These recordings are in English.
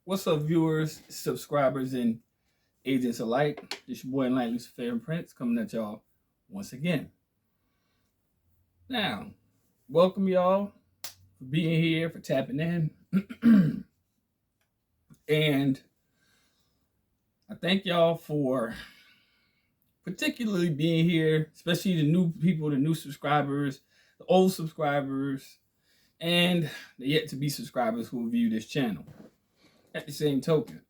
What's up, viewers, subscribers, and agents alike? It's your boy Enlightened Luciferian Prince coming at y'all once again. Now, welcome y'all for being here, for tapping in. And I thank y'all for particularly being here, especially the new people, the new subscribers, the old subscribers, and the yet to be subscribers who will view this channel. At the same token,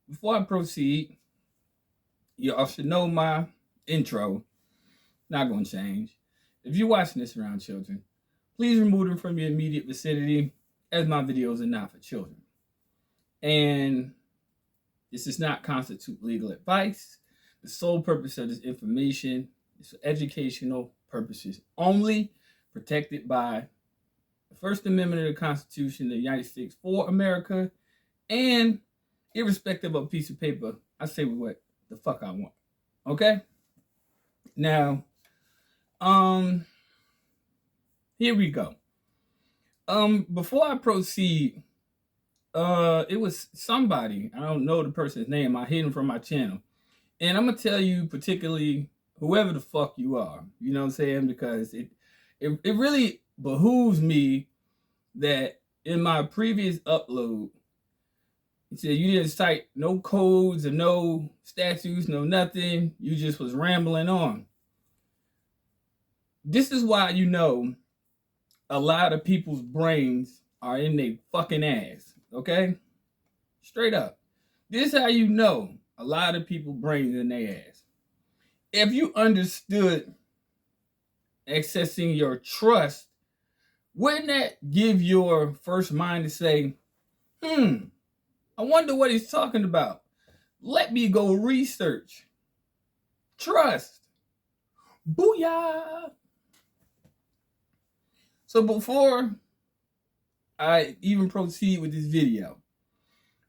before I proceed, y'all should know my intro. Not going to change. If you're watching this around children, please remove them from your immediate vicinity, as my videos are not for children. And this does not constitute legal advice. The sole purpose of this information is for educational purposes only, protected by the First Amendment of the Constitution of the United States for America, and irrespective of a piece of paper, I say what the fuck I want. Okay? Now, here we go. Before I proceed, it was somebody, I don't know the person's name, I hid him from my channel. And I'm gonna tell you particularly whoever the fuck you are, you know what I'm saying? Because it really behooves me that in my previous upload, it said you didn't cite no codes or no statutes, no nothing. You just was rambling on. This is why you know a lot of people's brains are in their fucking ass, okay? Straight up. This is how you know a lot of people's brains in their ass. If you understood accessing your trust, wouldn't that give your first mind to say, I wonder what he's talking about. Let me go research. Trust. Booyah. So before I even proceed with this video,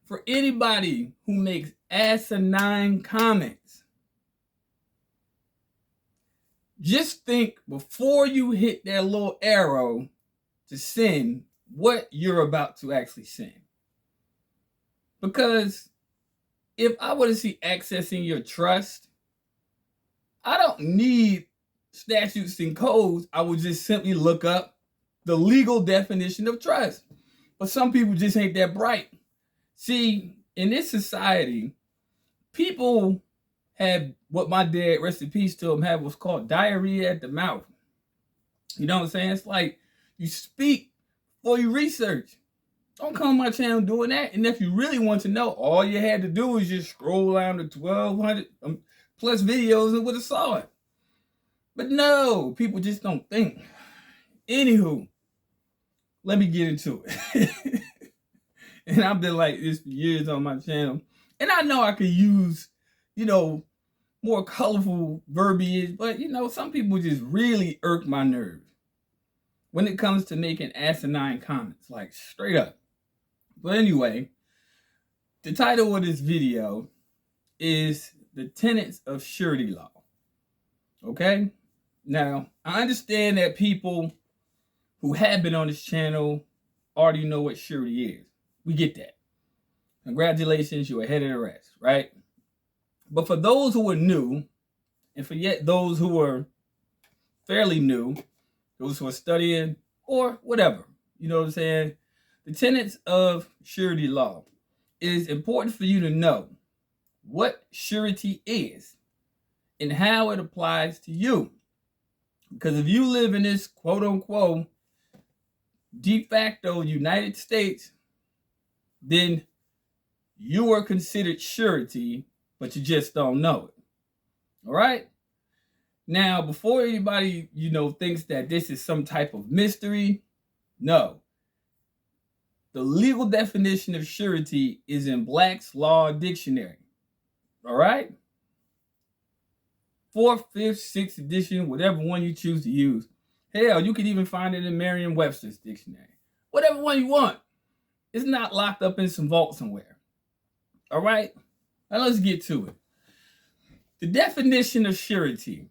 for anybody who makes asinine comments, just think before you hit that little arrow to send what you're about to actually send. Because if I were to see accessing your trust, I don't need statutes and codes. I would just simply look up the legal definition of trust. But some people just ain't that bright. See, in this society, people have what my dad, rest in peace to him, had what's called diarrhea at the mouth. You know what I'm saying? It's like you speak before you research. Don't come on my channel doing that. And if you really want to know, all you had to do is just scroll down to 1,200 plus videos and would have saw it. But no, people just don't think. Anywho, let me get into it. And I've been like this for years on my channel. And I know I could use, more colorful verbiage, but, some people just really irk my nerves when it comes to making asinine comments, like straight up. But anyway, the title of this video is The Tenets of Surety Law. Okay? Now, I understand that people who have been on this channel already know what surety is. We get that. Congratulations, you're ahead of the rest, right? But for those who are new, and for yet those who are fairly new, those who are studying, or whatever, you know what I'm saying? The tenets of surety law. It is important for you to know what surety is and how it applies to you. Because if you live in this quote-unquote de facto United States, then you are considered surety, but you just don't know it. All right? Now, before anybody, thinks that this is some type of mystery, no. The legal definition of surety is in Black's Law Dictionary. All right? 4th, 5th, 6th edition, whatever one you choose to use. Hell, you could even find it in Merriam-Webster's dictionary. Whatever one you want. It's not locked up in some vault somewhere. All right? Now let's get to it. The definition of surety,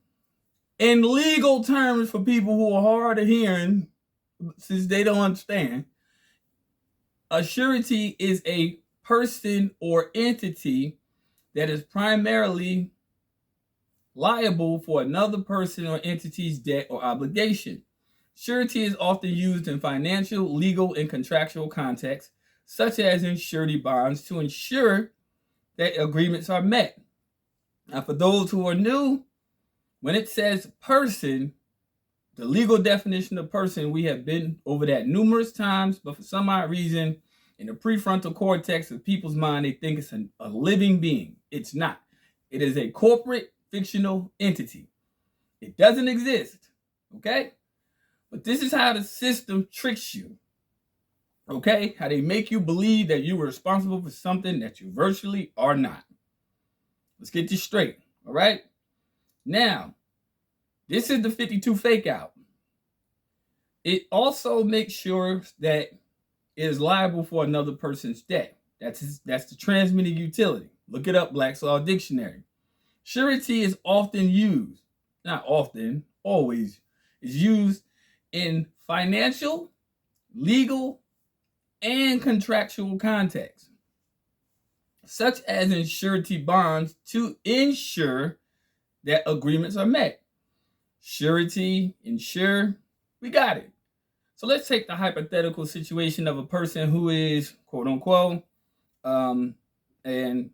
in legal terms for people who are hard of hearing, since they don't understand, A surety is a person or entity that is primarily liable for another person or entity's debt or obligation. Surety is often used in financial, legal, and contractual contexts, such as in surety bonds, to ensure that agreements are met. Now, for those who are new, when it says person, the legal definition of person, we have been over that numerous times, but for some odd reason, in the prefrontal cortex of people's mind, they think it's a living being. It's not. It is a corporate fictional entity. It doesn't exist. Okay? But this is how the system tricks you. Okay? How they make you believe that you were responsible for something that you virtually are not. Let's get this straight. All right? Now, this is the 52 fake out. It also makes sure that it is liable for another person's debt. That's the transmitting utility. Look it up, Black's Law Dictionary. Surety is often used, not often, always, is used in financial, legal, and contractual contexts, such as in surety bonds to ensure that agreements are met. Surety, insure, we got it. So let's take the hypothetical situation of a person who is, quote unquote, and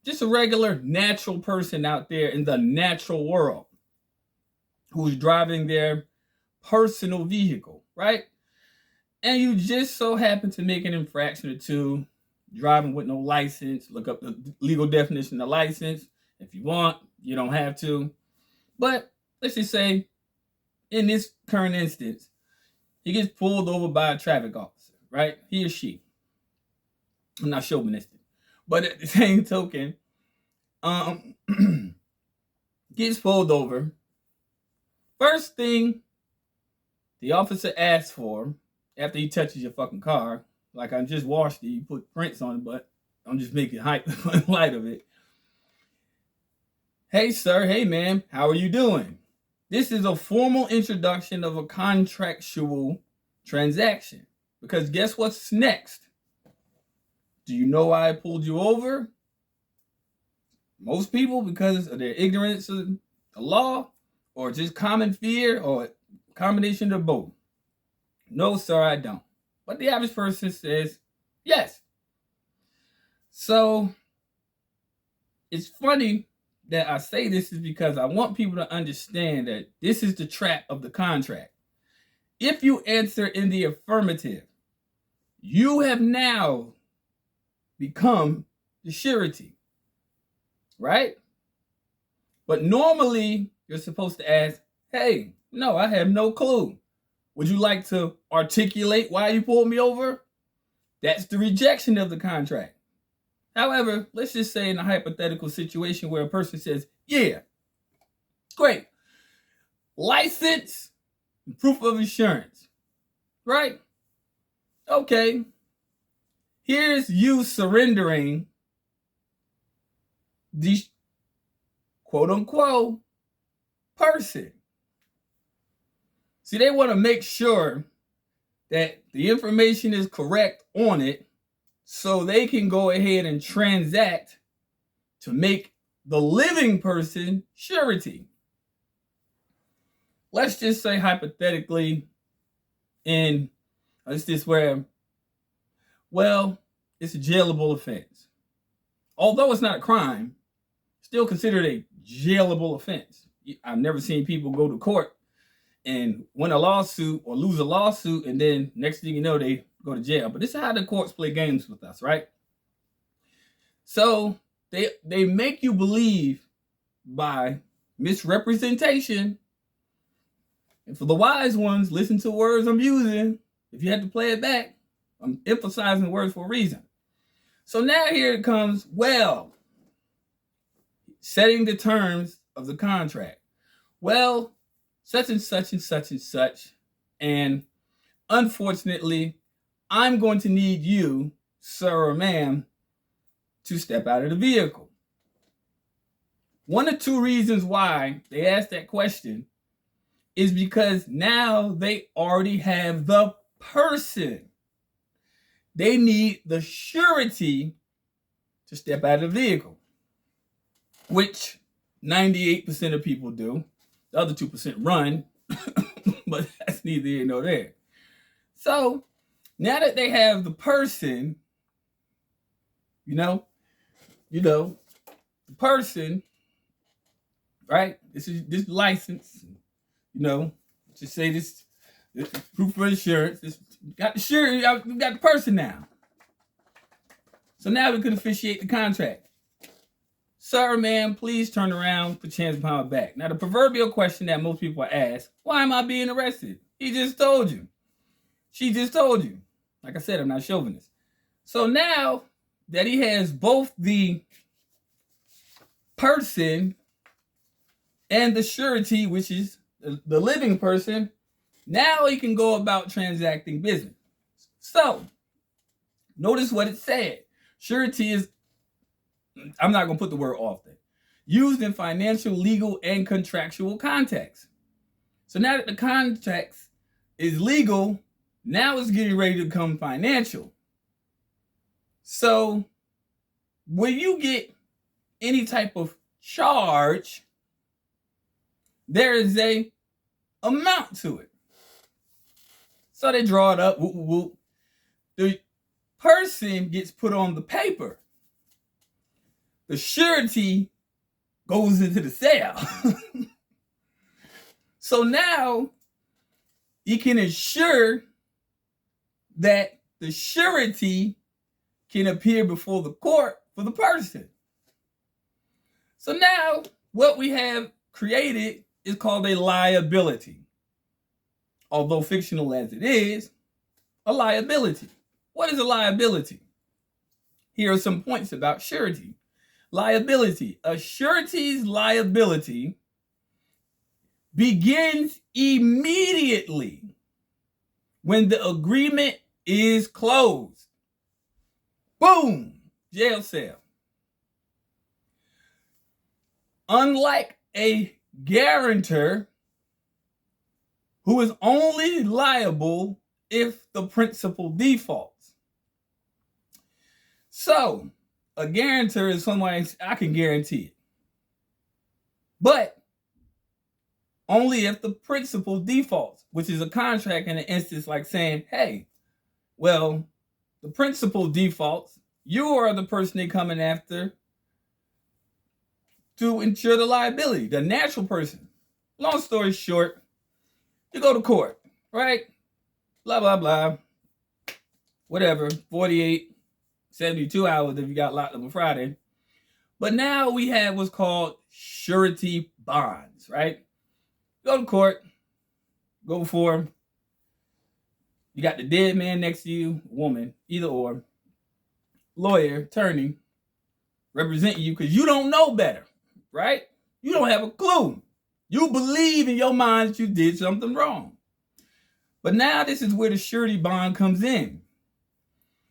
just a regular natural person out there in the natural world who's driving their personal vehicle, right? And you just so happen to make an infraction or two, driving with no license. Look up the legal definition of license if you want. You don't have to. But let's just say, in this current instance, he gets pulled over by a traffic officer, right? He or she. I'm not chauvinistic. But at the same token, gets pulled over. First thing the officer asks for after he touches your fucking car, like I just washed it, you put prints on it, but I'm just making light of it. Hey, sir. Hey, ma'am. How are you doing? This is a formal introduction of a contractual transaction. Because guess what's next? Do you know why I pulled you over? Most people, because of their ignorance of the law, or just common fear, or a combination of both. No, sir, I don't. But the average person says, yes. So, it's funny that I say this is because I want people to understand that this is the trap of the contract. If you answer in the affirmative, you have now become the surety, right? But normally, you're supposed to ask, hey, no, I have no clue. Would you like to articulate why you pulled me over? That's the rejection of the contract. However, let's just say in a hypothetical situation where a person says, yeah, great. License, proof of insurance, right? Okay. Here's you surrendering the quote unquote person. See, they want to make sure that the information is correct on it so they can go ahead and transact to make the living person surety. Let's just say hypothetically, in let's just where, well, it's a jailable offense. Although it's not a crime, still considered a jailable offense. I've never seen people go to court and win a lawsuit or lose a lawsuit, and then next thing you know, they go to jail. But this is how the courts play games with us, right? So they make you believe by misrepresentation. And for the wise ones, listen to words I'm using. If you had to play it back, I'm emphasizing words for a reason. So now here it comes, well, setting the terms of the contract. Well, such and such and such and such. And unfortunately, I'm going to need you, sir or ma'am, to step out of the vehicle. One of two reasons why they asked that question is because now they already have the person. they need the surety to step out of the vehicle, which 98% of people do. The other 2% run, but that's neither here nor there. So now that they have the person, the person, right? This is this license, just say this proof of insurance. This got the surety, we got the person now. So now we can officiate the contract. Sir, ma'am, please turn around, put your hands behind my back. Now, the proverbial question that most people ask, why am I being arrested? He just told you. She just told you. Like I said, I'm not chauvinist. So now that he has both the person and the surety, which is the living person, now he can go about transacting business. So, notice what it said. Surety is, I'm not going to put the word often, used in financial, legal, and contractual contexts. So now that the context is legal, now it's getting ready to become financial. So when you get any type of charge, there is a amount to it. So they draw it up. Whoop, whoop, whoop. The person gets put on the paper. The surety goes into the sale. So now you can ensure that the surety can appear before the court for the person. So now what we have created is called a liability. Although fictional as it is, a liability. What is a liability? Here are some points about surety. Liability. A surety's liability begins immediately when the agreement is closed. Boom! Jail cell. Unlike a guarantor who is only liable if the principal defaults. So, a guarantor is someone I can guarantee it. But only if the principal defaults, which is a contract in an instance like saying, hey, well, the principal defaults, you are the person they're coming after to ensure the liability, the natural person. Long story short, you go to court, right? Blah, blah, blah. Whatever, 48, 72 hours if you got locked up on Friday. But now we have what's called surety bonds, right? Go to court, go for, you got the dead man next to you, woman, either or, lawyer, attorney, representing you because you don't know better, right? You don't have a clue. You believe in your mind that you did something wrong. But now this is where the surety bond comes in.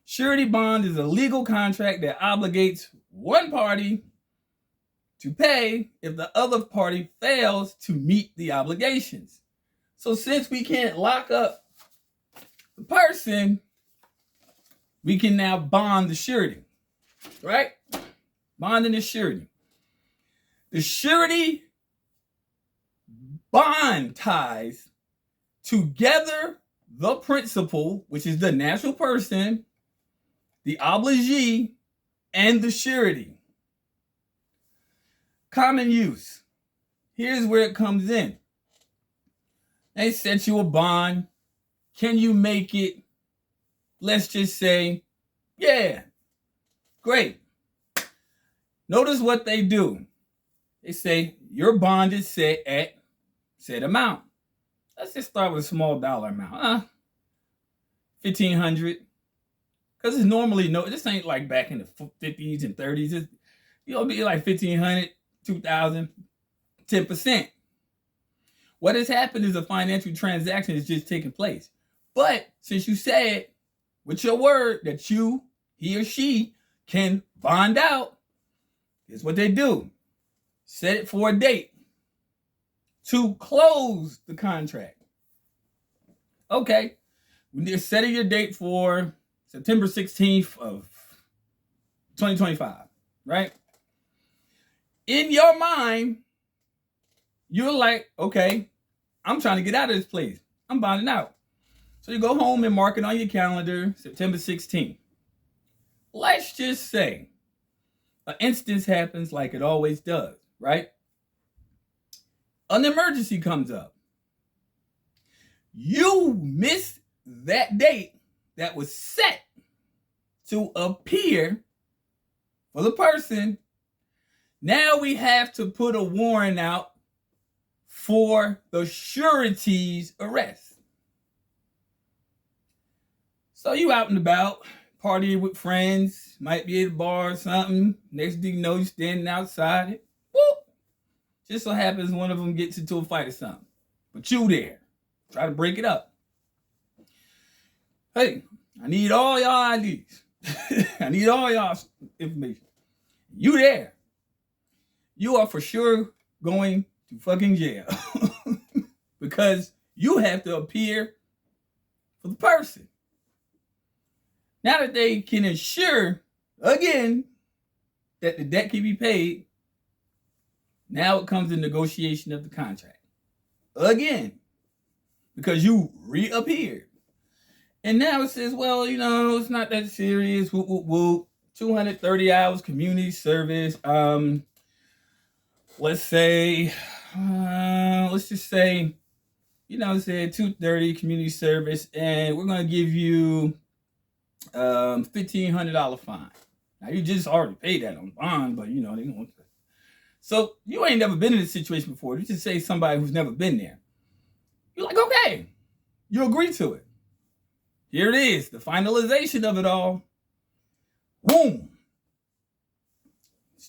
Surety bond is a legal contract that obligates one party to pay if the other party fails to meet the obligations. So since we can't lock up the person, we can now bond the surety, right? Bonding the surety. The surety bond ties together the principal, which is the natural person, the obligee, and the surety. Common use. Here's where it comes in. They set you a bond. Can you make it? Let's just say, yeah, great. Notice what they do. They say your bond is set at said amount. Let's just start with a small dollar amount. $1,500. Because it's normally, this ain't like back in the 50s and 30s. It's, be like $1,500, $2,000, 10%. What has happened is a financial transaction is just taking place. But since you said with your word that he or she can bond out, here's what they do. Set it for a date to close the contract. Okay, when you're setting your date for September 16th of 2025, right? In your mind, you're like, okay, I'm trying to get out of this place. I'm bonding out. So you go home and mark it on your calendar, September 16th. Let's just say an instance happens like it always does, right? An emergency comes up. You missed that date that was set to appear for the person. Now we have to put a warrant out for the surety's arrest. So you out and about, partying with friends, might be at a bar or something. Next thing you know, you're standing outside it. Whoop! Just so happens one of them gets into a fight or something. But you there. Try to break it up. Hey, I need all y'all IDs. I need all y'all information. You there. You are for sure going to fucking jail. Because you have to appear for the person. Now that they can ensure, again, that the debt can be paid, now it comes to negotiation of the contract. Again, because you reappeared. And now it says, well, it's not that serious. Whoop, whoop, whoop. 230 hours community service. Let's just say, it said 230 community service, and we're going to give you $1,500 fine. Now you just already paid that on bond, but they don't want that. So you ain't never been in this situation before. You just say somebody who's never been there. You're like, okay, you agree to it. Here it is, the finalization of it all. Boom.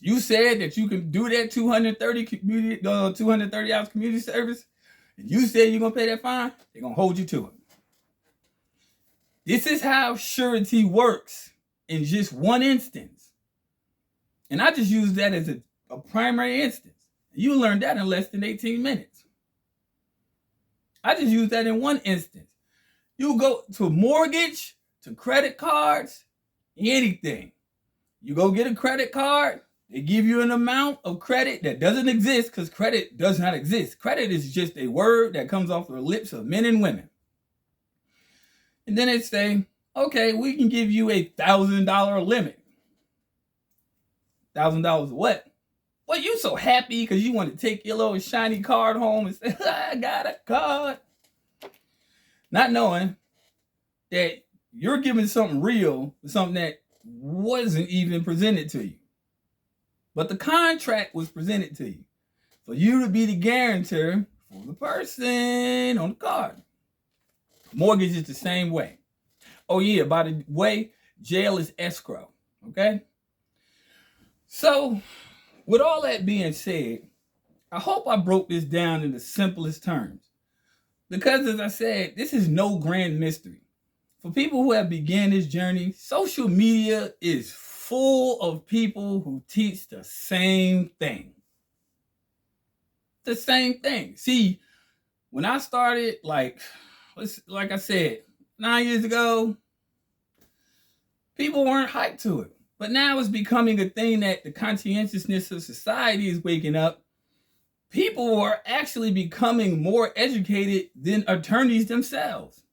You said that you can do that 230 hours community service. And you said you're gonna pay that fine. They're gonna hold you to it. This is how surety works in just one instance. And I just used that as a primary instance. You learned that in less than 18 minutes. I just used that in one instance. You go to mortgage, to credit cards, anything. You go get a credit card, they give you an amount of credit that doesn't exist because credit does not exist. Credit is just a word that comes off the lips of men and women. And then they say, okay, we can give you $1,000 limit. $1,000 what? Well, you so happy because you want to take your little shiny card home and say, I got a card. Not knowing that you're giving something real, something that wasn't even presented to you. But the contract was presented to you for you to be the guarantor for the person on the card. Mortgage is the same way. Oh yeah, by the way, jail is escrow, okay? So, with all that being said, I hope I broke this down in the simplest terms. Because as I said, this is no grand mystery. For people who have began this journey, social media is full of people who teach the same thing. The same thing. See, when I started, like I said, 9 years ago, people weren't hyped to it. But now it's becoming a thing that the conscientiousness of society is waking up. People are actually becoming more educated than attorneys themselves.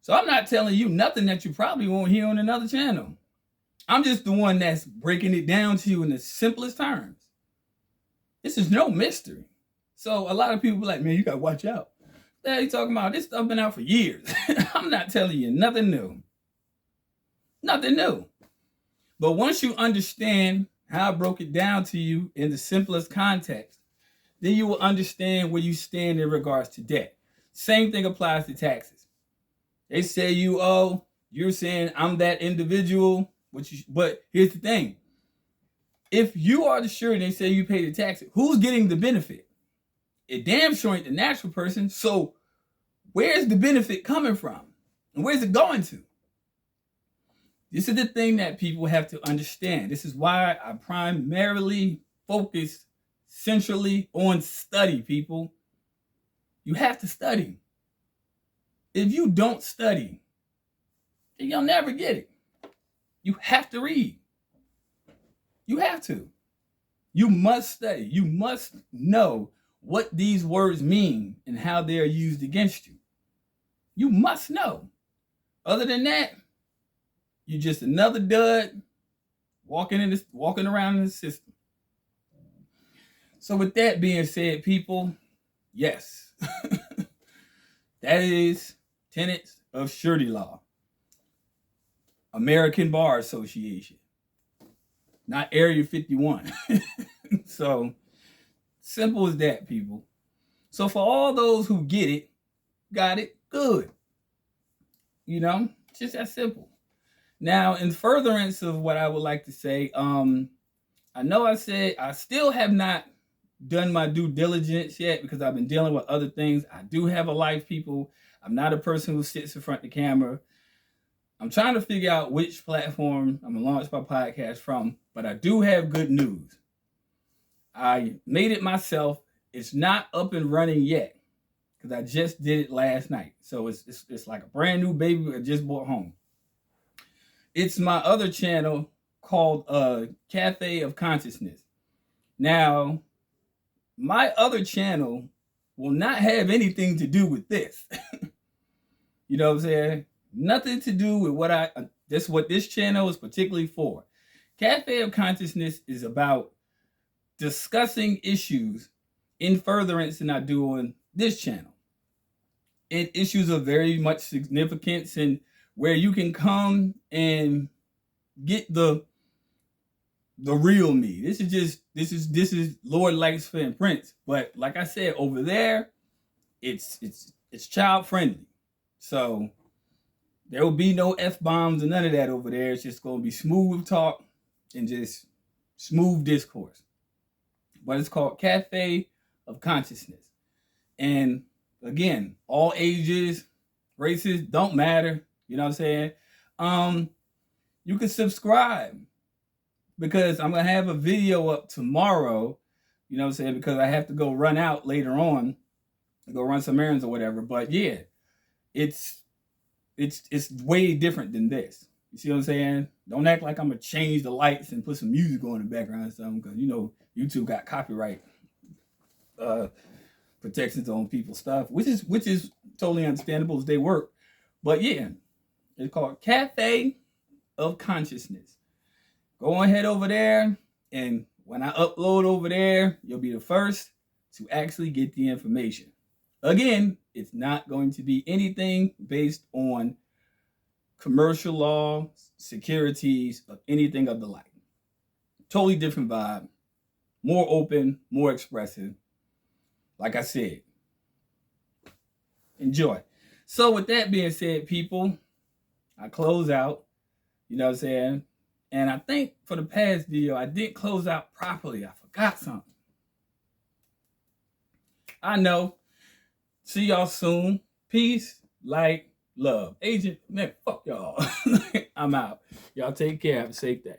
So I'm not telling you nothing that you probably won't hear on another channel. I'm just the one that's breaking it down to you in the simplest terms. This is no mystery. So a lot of people are like, man, you got to watch out. What are you talking about? This stuff been out for years. I'm not telling you nothing new. Nothing new. But once you understand how I broke it down to you in the simplest context, then you will understand where you stand in regards to debt. Same thing applies to taxes. They say you owe, you're saying I'm that individual, but here's the thing. If you are the surety and they say you pay the taxes, who's getting the benefit? It damn sure ain't the natural person. So where's the benefit coming from? And where's it going to? This is the thing that people have to understand. This is why I primarily focus centrally on study, people. You have to study. If you don't study, You'll never get it. You have to read. You have to. You must study. You must know what these words mean and how they are used against you. You must know. Other than that, you're just another dud walking around in the system. So with that being said, people, yes, that is Tenets of Surety Law. American Bar Association, not Area 51. So simple as that, people. So for all those who get it, got it, good. You know, just that simple. Now, in furtherance of what I would like to say, I know I said I still have not done my due diligence yet because I've been dealing with other things. I do have a life, people. I'm not a person who sits in front of the camera. I'm trying to figure out which platform I'm going to launch my podcast from, but I do have good news. I made it myself. It's not up and running yet because I just did it last night. So it's like a brand new baby I just bought home. It's my other channel called Cafe of Consciousness. Now, my other channel will not have anything to do with this. You know what I'm saying? Nothing to do with what this channel is particularly for. Cafe of Consciousness is about discussing issues in furtherance than I do on this channel. And issues of very much significance and where you can come and get the real me. This is Lord Likes and Prince. But like I said, over there, it's child friendly. So there will be no F-bombs and none of that over there. It's just going to be smooth talk and just smooth discourse. But it's called Cafe of Consciousness. And again, all ages, races, don't matter. You know what I'm saying? You can subscribe because I'm going to have a video up tomorrow. You know what I'm saying? Because I have to go run out later on, go run some errands or whatever. But yeah, it's way different than this. You see what I'm saying? Don't act like I'm gonna change the lights and put some music on in the background or something, because you know YouTube got copyright protections on people's stuff, which is totally understandable as they work. But yeah, it's called Cafe of Consciousness. Go on ahead over there, and when I upload over there, you'll be the first to actually get the information. Again, it's not going to be anything based on commercial law, securities, or anything of the like. Totally different vibe. More open, more expressive. Like I said, enjoy. So with that being said, people, I close out. You know what I'm saying? And I think for the past video, I didn't close out properly. I forgot something. I know. See y'all soon. Peace, light, love. Agent, man, fuck y'all. I'm out. Y'all take care. Have a safe day.